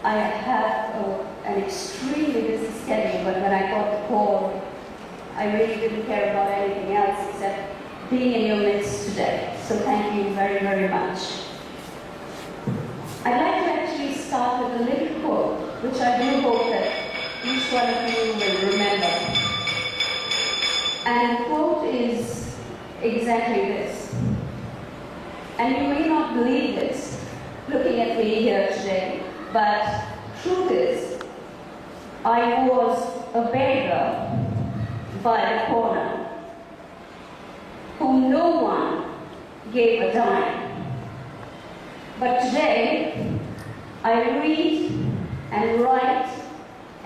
I have an extremely busy schedule, but when I got the call, I really didn't care about anything else except being in your midst today. So thank you very, very much. I'd like to actually start with a little quote, which I do hope that each one of you will remember. And the quote is exactly this. And you may not believe this, looking at me here today, but truth is, I was a beggar by the corner, whom no one gave a dime. But today, I read and write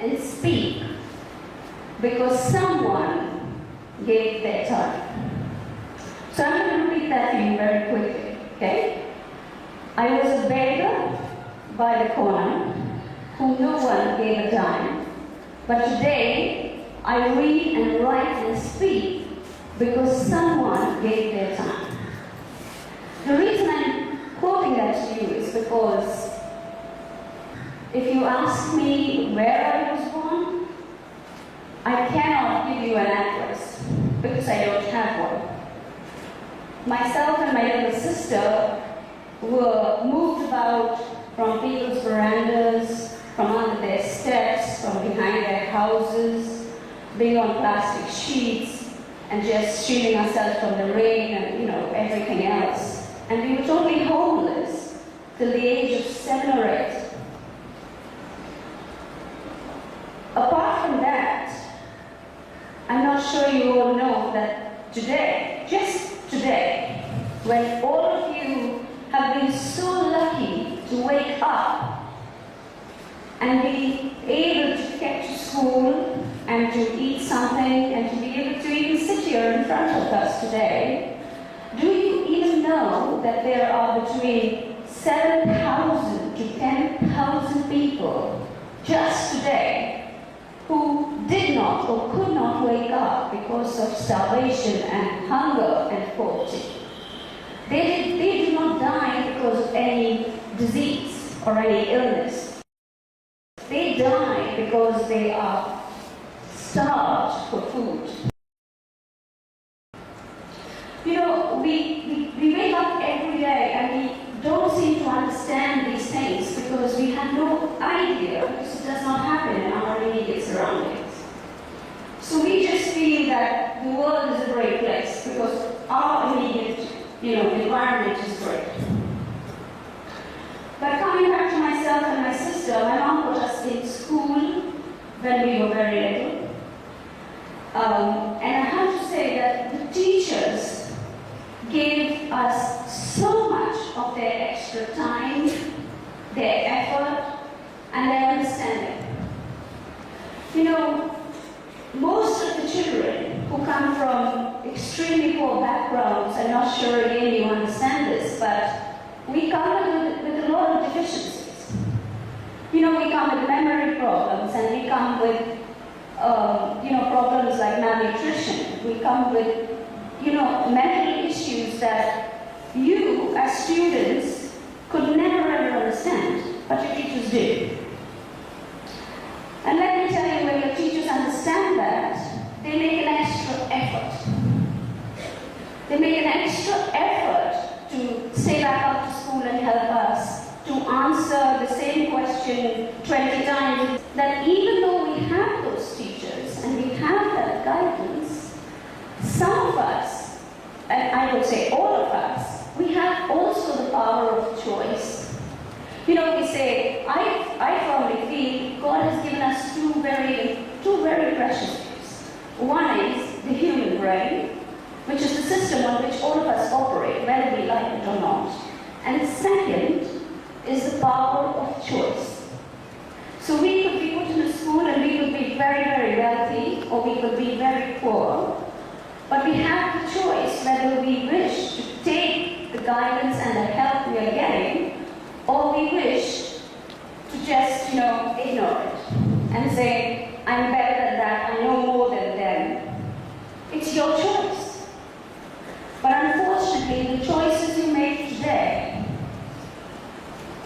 and speak because someone gave their time. So I'm going to repeat that to you very quickly, okay? I was a beggar by the corner, whom no one gave a dime. But today, I read and write and speak because someone gave their time. The reason I'm quoting that to you is because if you ask me where I was born, I cannot give you an address because I don't have one. Myself and my little sister were moved about from people's verandas, from under their steps, from behind their houses, being on plastic sheets, and just shielding ourselves from the rain and, everything else. And we were totally homeless till the age of 7 or 8. Apart from that, I'm not sure you all know that today, just today, when all of you have been so lucky to wake up and be able to get to school and to eat something and to be able to even sit here in front of us today, do you even know that there are between 7,000 to 10,000 people just today who did not or could not wake up because of starvation and hunger and poverty? They did not die because of any disease or any illness. They die because they are starved for food. We wake up every day and we don't seem to understand these things because we have no idea, because it does not happen in our immediate surroundings. So we just feel that the world is a great place because our immediate environment is great. But coming back to myself and my sister, my mom put us in school when we were very little. And I have to say that the teachers gave us so much of their extra time, their effort, and their understanding. Most of the children who come from extremely poor backgrounds, I'm not sure again you understand this, but we come with a lot of deficiencies. We come with memory problems, and we come with problems like malnutrition. We come with mental issues that you as students could never ever understand, but your teachers did. And let me tell you, when your teachers understand that, they make an extra effort. They make an extra effort to stay back after school and help us to answer the same question 20 times. That even though we have those teachers and we have that guidance, some of us, and I would say all of us, we have also the power of choice. We say, I firmly feel God has given us two very precious gifts. One is the human brain, which is the system on which all of us operate, whether we like it or not. And second is the power of choice. So we could be put in a school and we could be very, very wealthy, or we could be very poor. But we have the choice whether we wish to take the guidance and the help we are getting, or we wish to just, ignore it and say, I'm better than that, I know more than them. It's your choice. But unfortunately, the choices you make today,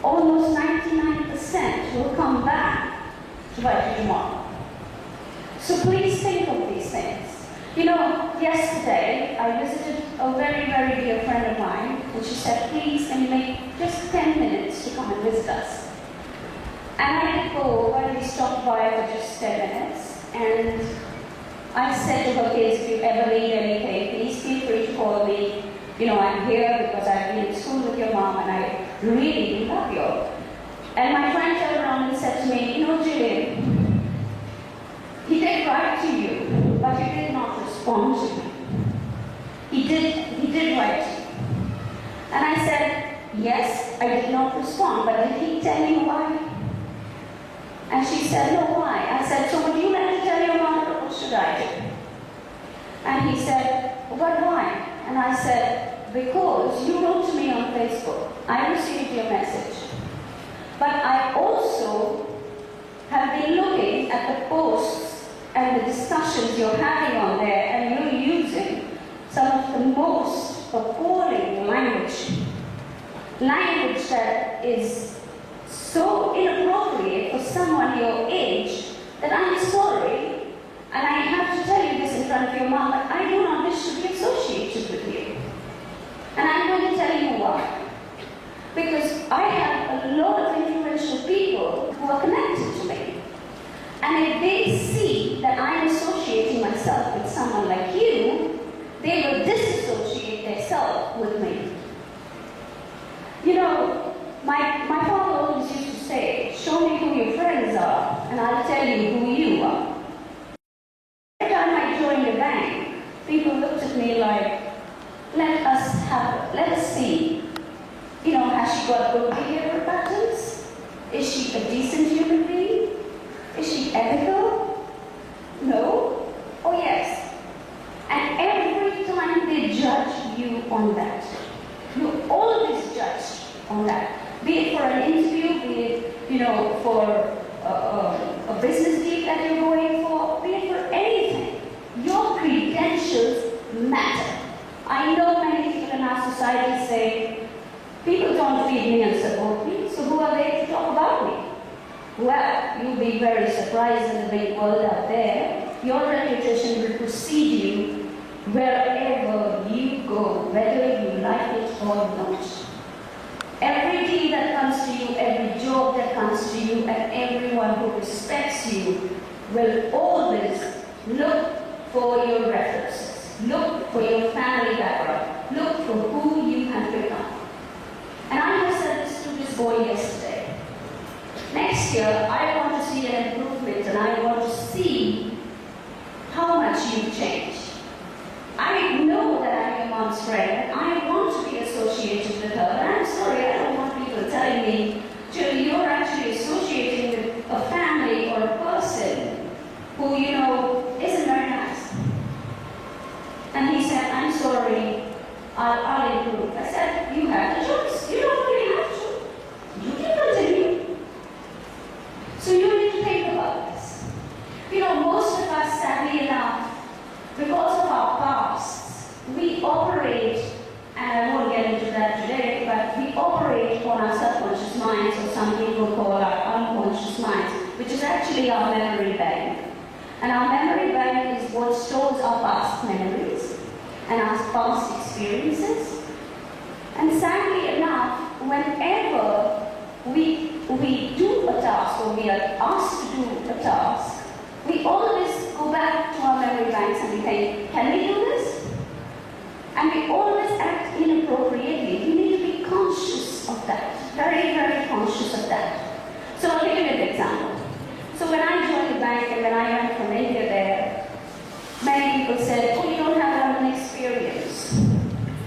almost 99% will come back to bite you tomorrow. So please think of these things. You know, yesterday I visited a very, very dear friend of mine, and she said, please, can you make just 10 minutes to come and visit us? And I did go over, and we stopped by for just 10 minutes, and I said to her kids, if you ever need anything, please feel free to call me. You know, I'm here because I've been in school with your mom, and I really do love you. And my friend turned around and said to me, you know, Jillian, he did write to you, but you did not respond to me. He did write to you. And I said, yes, I did not respond, but did he tell you why? And she said, no, why? I said, so would you like to tell your mother, or what should I do? And he said, but why? And I said, because you wrote to me on Facebook. I received your message. But I also have been looking at the posts and the discussions you're having on there, and you're using some of the most appalling language that is so inappropriate for someone your age that I'm sorry, and I have to tell you this in front of your mom, but I do not wish to be associated with you. And I'm going to tell you why. Because I have a lot of influential people who are connected to me. And if they see that I'm associating myself with someone like you, they will disassociate themselves with me. You know, my father always used to say, show me who your friends are, and I'll tell you who you are. Every time I joined the bank, people looked at me like, let us see. You know, has she got good behavior patterns? Is she a decent human being? Is she ethical? No? Oh yes. And every time they judge you on that, you always judge on that. Be it for an interview, be it, you know, for a business deal that you're going for, be it for anything. Your credentials matter. I know many people in our society say, people don't feed me and support me, so who are they to talk about me? Well, you'll be very surprised in the big world out there. Your reputation will precede you wherever you go, whether you like it or not. Every deal that comes to you, every job that comes to you, and everyone who respects you will always look for your references, look for your family background, look for who you have become. And I have said this to this boy yesterday. Next year, I want to see an improvement, and I want to see how much you've changed. I know that I'm your mom's friend, and I want to be associated with her, but I'm sorry, I don't want people telling me, Julie, you're actually associating with a family or a person who, you know, isn't very nice. And he said, I'm sorry, I'll improve. I said, you have the choice. You don't really have to. You can continue. So you need to think about this. You know, most of us, sadly enough, because of our pasts, we operate, and I won't get into that today, but we operate on our subconscious minds, or some people call our unconscious minds, which is actually our memory bank. And our memory bank is what stores our past memories and our past experiences. And sadly enough, whenever we do a task, or we are asked to do a task, we always go back to our memory banks and we think, can we do this? And we always act inappropriately. We need to be conscious of that, very, very conscious of that. So I'll give you an example. So when I joined the bank and when I went from India there, many people said, oh, you don't have London experience.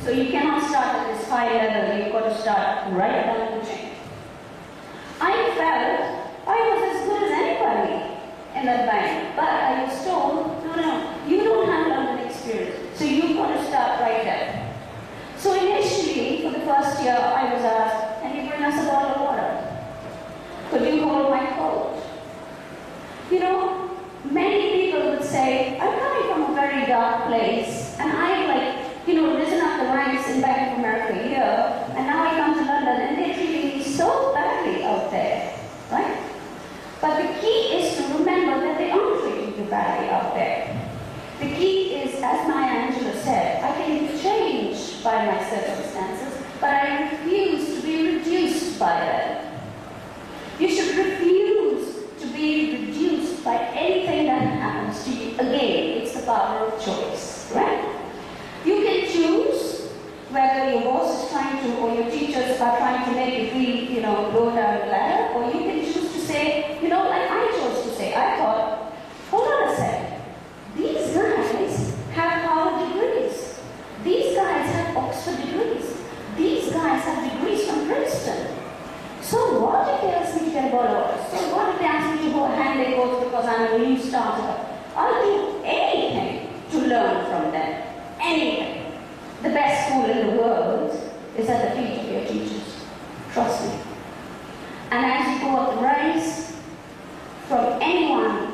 So you cannot start at this high level, you've got to start right down the chain. I felt I was as good as anybody in that bank, but I was told, no, you don't have London experience, so you've got to start right there. So initially, for the first year, I was asked, can you bring us a bottle of water? Could you hold my coat? You know, many people would say, I'm coming from a very dark place, and I've risen up the ranks in Bank of America here, and now I come to London, and they're treating me so badly out there, right? my circumstances, but I refuse to be reduced by them. You should refuse to be reduced by anything that happens to you. Again, it's the power of choice, right? You can choose whether your boss is trying to, or your teachers are trying to make you feel, low down the ladder, or you can choose to say, like I chose to say, I thought, hold on a sec, these guys have Harvard degrees. These guys have Oxford degrees. These guys have degrees from Princeton. So what if they ask me to get borrowers? So what if they ask me to go hand their course because I'm a new starter? I'll do anything to learn from them. Anything. The best school in the world is at the feet of your teachers. Trust me. And as you go up the ranks, from anyone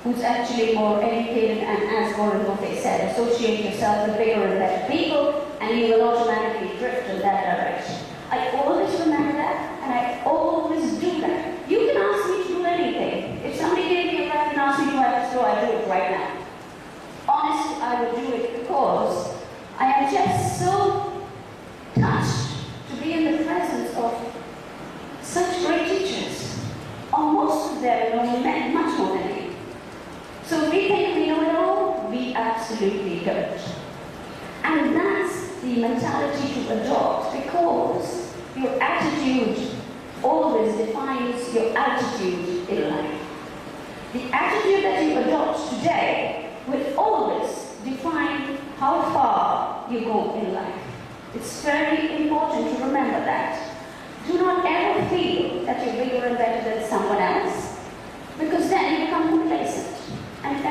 who's actually more educated and as Warren Buffett said, associate yourself with bigger and better people, and you will automatically drift in that direction. I always remember that, and I always do that. You can ask me to do anything. If somebody gave me a breath and asked me to have a straw, I'd do it right now. Honestly, I would do it because I am just so touched to be in the presence of such great teachers. Most of them know much more than me. So we think we know it all, we absolutely don't. And that's the mentality to adopt, because your attitude always defines your altitude in life. The attitude that you adopt today will always define how far you go in life. It's very important to remember that. Do not ever feel that you're bigger and better than someone else, because then you become complacent. And if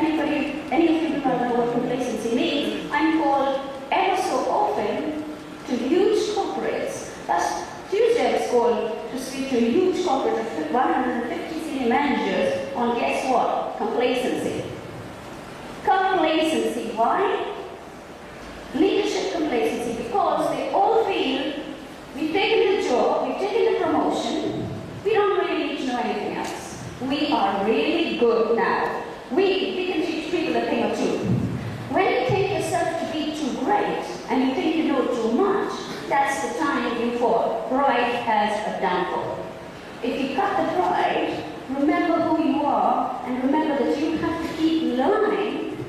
any of you do not know what complacency means, I'm called ever so often to huge corporates. Last Tuesday I was called to speak to a huge corporate of 150 senior managers on, guess what? Complacency. Complacency. Why? Leadership complacency, because they all feel we've taken the job, we've taken the promotion, we don't really need to know anything else. We are really good now. We can teach people a thing or two. When you take yourself to be too great and you think you know too much, that's the time you fall. Pride has a downfall. If you cut the pride, remember who you are and remember that you have to keep learning,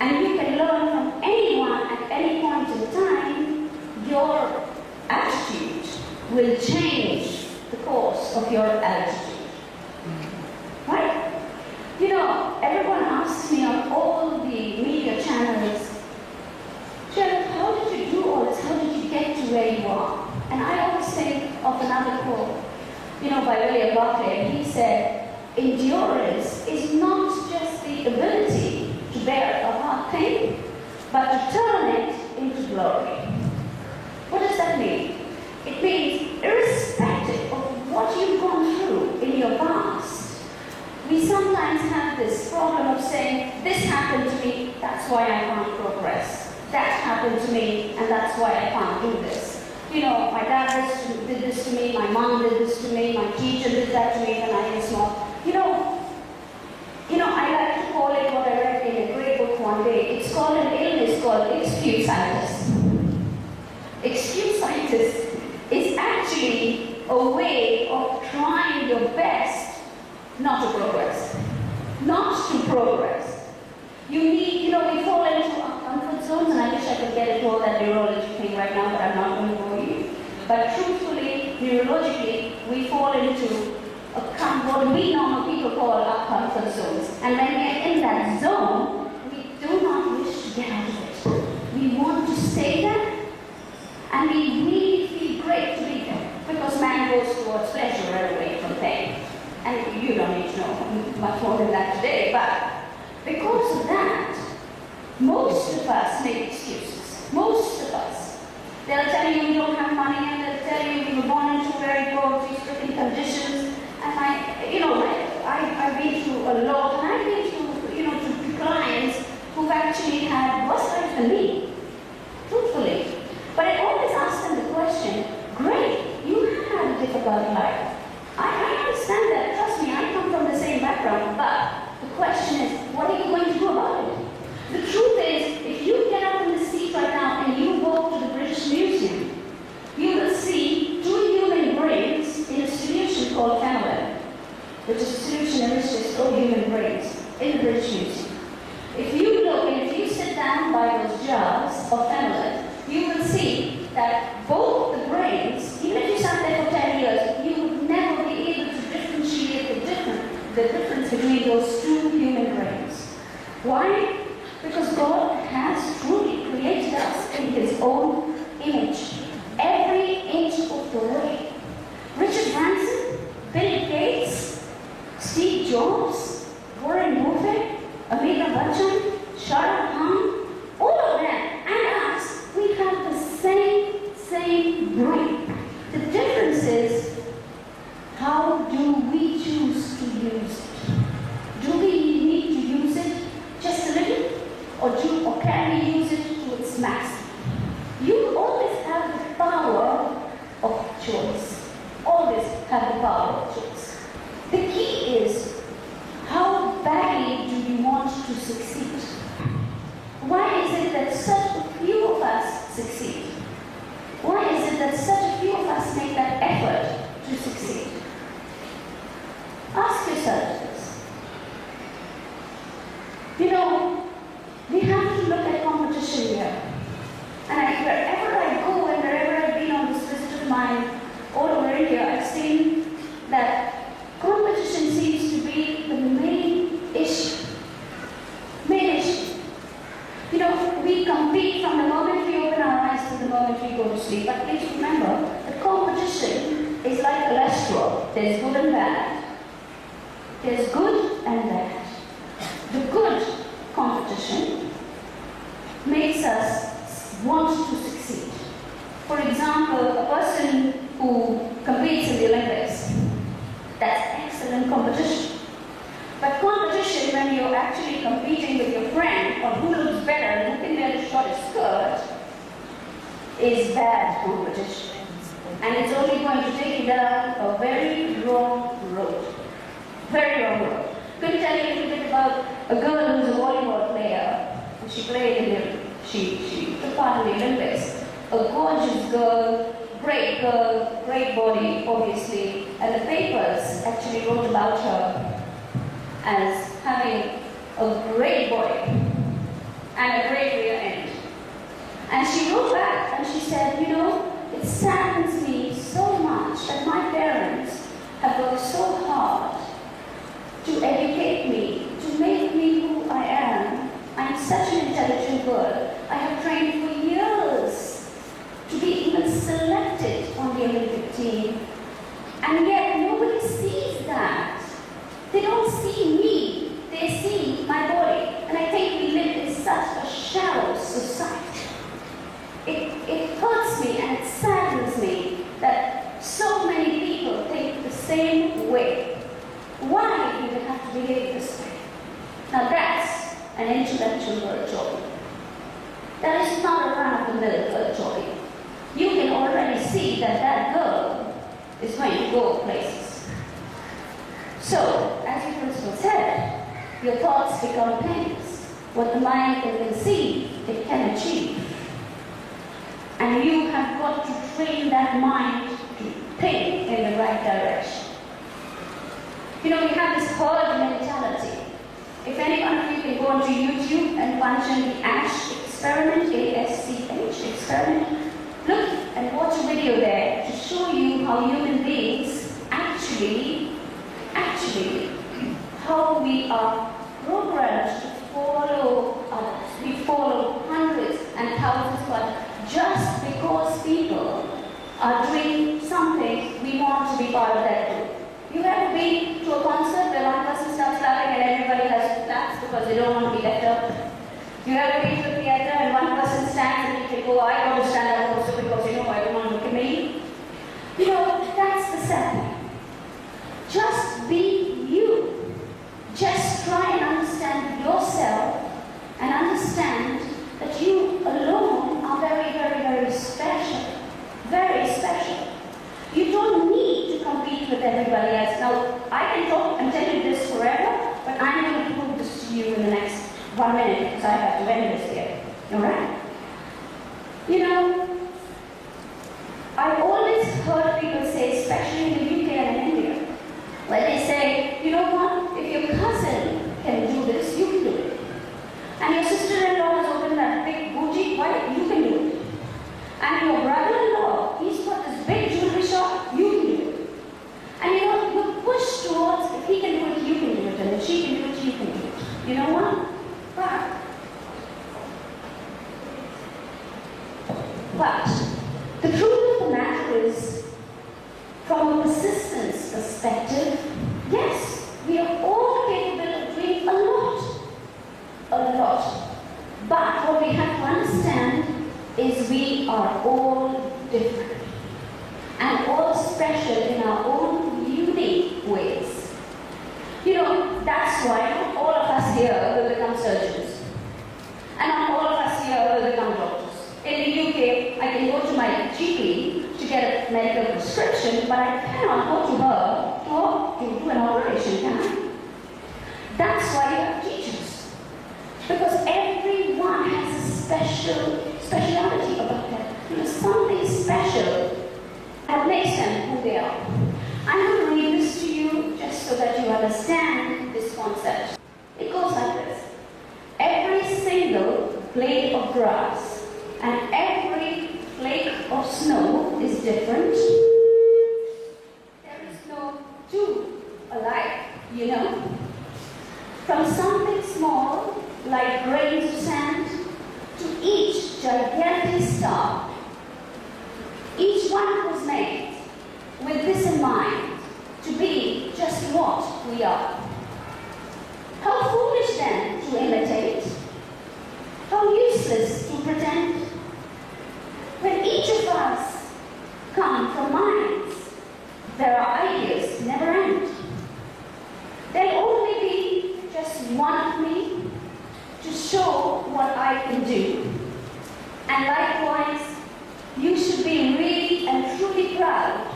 and you can learn from anyone at any point in time. Your attitude will change the course of your altitude. Right? Everyone asks me on all the media channels, Jeff, how did you do all this? How did you get to where you are? And I always think of another quote, by William Buckley, and he said, endurance is not just the ability to bear a hard thing, but to turn it into glory. What does that mean? It means irrespective of what you've gone through in your past, we sometimes have this problem of saying, this happened to me, that's why I can't progress. That happened to me, and that's why I can't do this. My dad did this to me, my mom did this to me, my teacher did that to me when I was small. I like to call it what I read in a great book one day. It's called an illness called excusitis. Excusitis is actually a way of trying your best not to progress. Not to progress. You need, we fall into our comfort zones, and I wish I could get into all that neurology thing right now, but I'm not going to bore you. But truthfully, neurologically, we fall into what we normal people call our comfort zones. And when we are in that zone, we do not wish to get out of it. We want to stay there, and we really feel great to be there, because man goes towards pleasure and away from pain. And you don't need to know much more than that today, but because of that, most of us make excuses. Most of us. They'll tell you you don't have money, and they'll tell you you were born into very poverty-stricken conditions. And I've been through a lot, and I've been through, to clients who've actually had worse life than me, truthfully. But I always ask them the question, great, you have had a difficult life. I understand that. Trust me, I come from the same background, but the question is, what are you going to do about it? The truth is, if you get up in the seat right now and you walk to the the richest all human brains in the British Museum. If you look and if you sit down by those jars of phenolin, you will see that both the brains, even if you sat there for 10 years, you would never be able to differentiate the difference between those two human brains. Why? Because God has truly created us in His own image, every inch of the way. Richard Branson, Bill Gates, Steve Jobs, Warren Buffett, Amitabh Bachchan, Shah Rukh Khan, all of them and us, we have the same brain. The difference is, how do we choose to use it? Do we need to use it just a little? Or can we use it to its max? You always have the power of choice. Always have the power of choice. The key is, how badly do you want to succeed? Why is it that such a few of us succeed? Why is it that such a few of us make that effort to succeed? Ask yourself this. You know, we have to look at competition here. And wherever I go and wherever I've been on this visit of mine, all over India, I've seen that competition seems to be the main issue. Main issue. You know, we compete from the moment we open our eyes to the moment we go to sleep. But please remember, the competition is like cholesterol. There's good and bad. There's good and bad. The good competition makes us want to succeed. For example, a person who competes in the Olympics, that's excellent competition. But competition, when you're actually competing with your friend on who looks better and who can wear the shortest skirt, is bad competition. And it's only going to take you down a very wrong road. Very wrong road. I'm going to tell you a little bit about a girl who's a volleyball player. She played in the, she took part in the Olympics. A gorgeous girl, great body, obviously. And the papers actually wrote about her as having a great body and a great rear end. And she wrote back and she said, you know, it saddens me so much that my parents have worked so hard to educate me, to make me who I am. I'm such an intelligent girl. I have trained for years to be even selected on the Olympic team. And yet nobody sees that. They don't see me, they see my body. And I think we live in such a shallow society. It hurts me and it saddens me that so many people think the same way. Why do they have to behave this way? Now that's an intellectual girl joy. That is not a run-of-the-mill girl joy. You can already see that that girl is going to go places. So, as your principal said, your thoughts become pains. What the mind can conceive, it can achieve. And you have got to train that mind to think in the right direction. You know, we have this herd mentality. If any one of you can go onto YouTube and punch in the ASH experiment, ASCH experiment, look and watch a video there to show you how human beings actually, how we are programmed to follow others. We follow hundreds and thousands of others just because people are doing something, we want to be part of that group. You ever been to a concert where one person starts clapping and everybody has to clap because they don't want to be left out? You ever been to a theater and one person stands and you think, oh, I want to stand up also because you know I don't want to look at me? You know, that's the sad. Just be you. Just try and understand yourself and understand that you alone are very, very, very special. Very special. You don't need to compete with everybody else. Now, I can talk and tell you this forever, but I'm going to prove this to you in the next 1 minute because I have to end this here. Alright? You know, I've always heard people say, especially in the UK and in India, where they say, you know what, if perspective, yes, we are all capable of doing a lot. A lot. But what we have to understand is we are all different and all special in our own unique ways. You know, that's why not all of us here will become surgeons. And not all of us here will become doctors. In the UK, I can go to my GP to get a medical prescription, but I cannot go to her to do an operation, can I? That's why you have teachers. Because everyone has a speciality about them. You know, something special that makes them who they are. I'm going to read this to you just so that you understand this concept. It goes like this. Every single blade of grass and every flake of snow is different. There is no two alike, you know. From something small, like grains of sand, to each gigantic star. Each one was made with this in mind, to be just what we are. How foolish then to imitate? How useless to pretend? When each of us come from minds, there are ideas never end. There'll only be just one of me to show what I can do. And likewise, you should be really and truly proud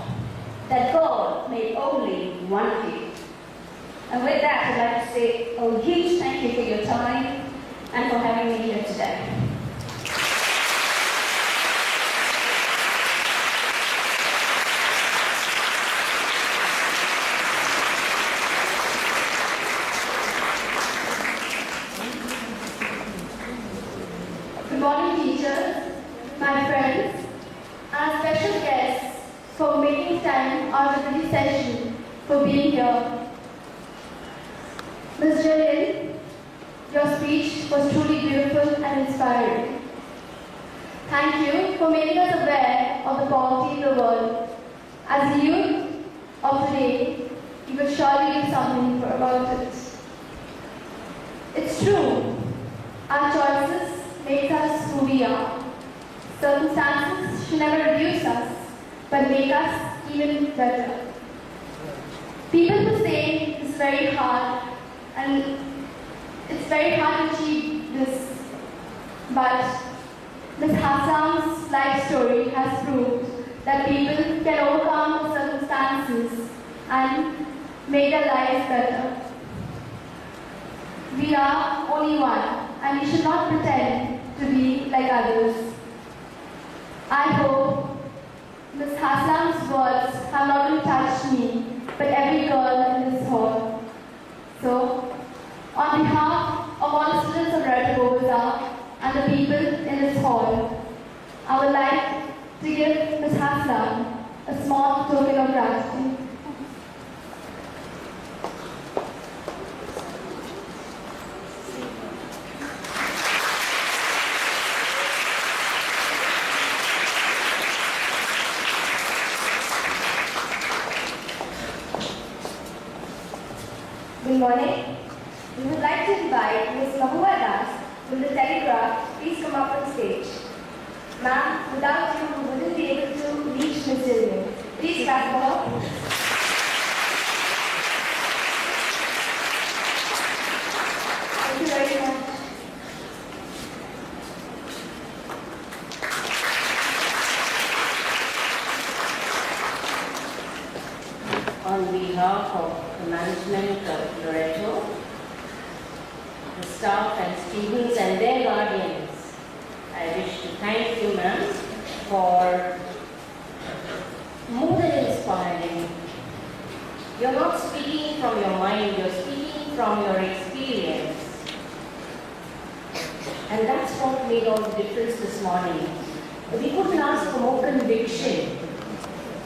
that God made only one of you. And with that, I'd like to say a huge thank you for your time and for having me here today. Good morning, teachers, my friends, and special guests for making time out of this session for being here. Ms. Jalil, your speech was truly beautiful and inspiring. Thank you for making us aware of the poverty in the world. As the youth of today, you will surely do something about it. It's true, our choices make us who we are. Circumstances should never reduce us, but make us even better. People will say it's very hard, and it's very hard to achieve this, but Ms. Hassan's life story has proved that people can overcome the circumstances and make their lives better. We are only one, and we should not pretend to be like others. I hope Ms. Haslam's words have not only touched me, but every girl in this hall. So, on behalf of all the students of Loreto Bobazar and the people in this hall, I would like to give Ms. Haslam a small token of gratitude. Good morning. We would like to invite Ms. Mahua Das from the Telegraph. Please come up on stage. Ma'am, without you, we wouldn't be able to reach Ms. Zillian. Please clap for her. Thank you very much. On behalf of the management of Loreto, the staff and students and their guardians, I wish to thank you, ma'am, for more than inspiring. You're not speaking from your mind, you're speaking from your experience. And that's what made all the difference this morning. We couldn't ask for more conviction.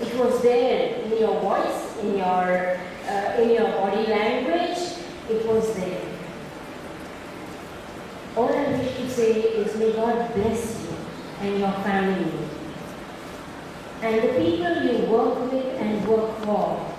It was there in your voice, in your body language. It was there. All I wish to say is may God bless you and your family and the people you work with and work for.